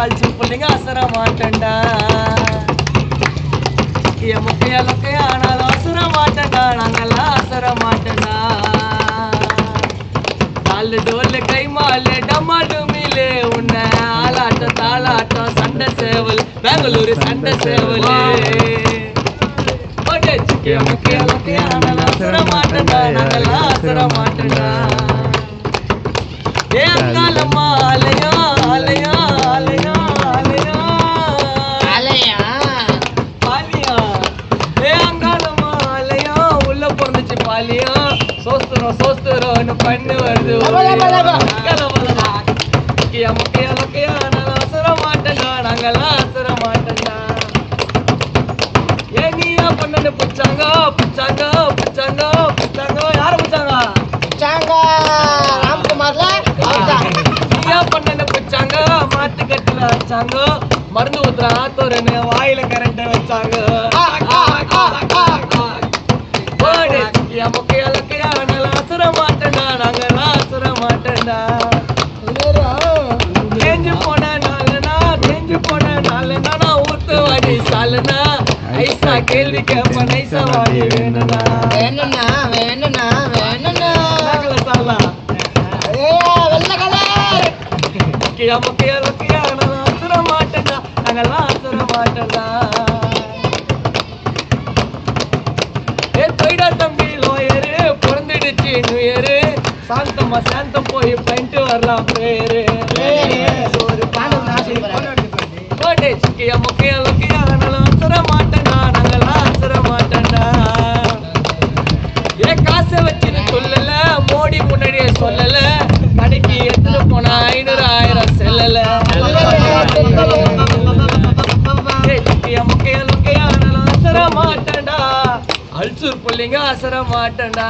அழிச்சு பிள்ளைங்க அசர மாட்டேன்டா முக்கையா லொக்கையா ஆனாலும் அசர மாட்டேன்டா நாங்கெல்லாம் அசர மாட்டேன்டா நாலு டோல்ல கை மாலே டமாடு மீலே உன்னை ஆளாட்டம் தாளாட்டம் சண்டை சேவல் பெங்களூரு சண்டை சேவல் முக்கையா லொக்கையா ஆனாலும் அசர மாட்டேன்டா நாங்கெல்லாம் அசர மாட்டேன்டா ஏங்காலம்மா ஆலயா ஆலயா ஆலயா ஆலயா ஆலயா பாலியா ஏங்காலம்மா ஆலயா உள்ள பிறந்துச்சு பாலியா சோஸ்துறோம் சோஸ்துறோம்னு பண்ணு வருது முக்கியா முக்கியா லொக்கையா நாங்கள் அசர மாட்டேன்டா நாங்கெல்லாம் அசர மாட்டேன்டா ஏ நீயா பண்ணு பிடிச்சாங்க பிடிச்சாங்க பிடிச்சாங்க பிடிச்சாங்க யாரை பிடிச்சாங்க பிடிச்சாங்க மாட்டு கட்டுல வச்சாங்க மருந்து ஊத்துற ஆத்தோரன்னு வாயில கரண்ட வச்சாங்க அசுர மாட்டேன்டா நாங்கெல்லாம் அசுர மாட்டேன்டா தேஞ்சு போன நாளுனா தேஞ்சு போன நாளுனா நான் ஊத்து வாடி சாலுனா ஐசா கேள்வி கேப்ப நைசா வாடி வேணும்னா வேணும்னா வேணும்னா வேணும்னா சாலா முக்கியா முக்கியா லொக்கையா நாங்கெல்லாம் அசுர மாட்டேன்டா நாங்கெல்லாம் அசுர மாட்டேன்டா ஏ தொய்டா தம்பி லோயரு பிறந்துடுச்சு நியூயரு சாந்தமா சாந்தம் போய் பண்ணிட்டு வரலாம் பேரு முக்கியா முக்கியா லொக்கையா நாங்கெல்லாம் அசுர மாட்டேன்டா நாங்கெல்லாம் அசுர மாட்டேன்டா ஏ காசை வச்சுன்னு சொல்லல மோடி முன்னாடியே சொல்லல கடைக்கு எடுத்துட்டு போனா 500 1000 செல்லல முக்கிய லொக்கையா அசர மாட்டேன்டா அல்சூர் பிள்ளைங்க அசர மாட்டேன்டா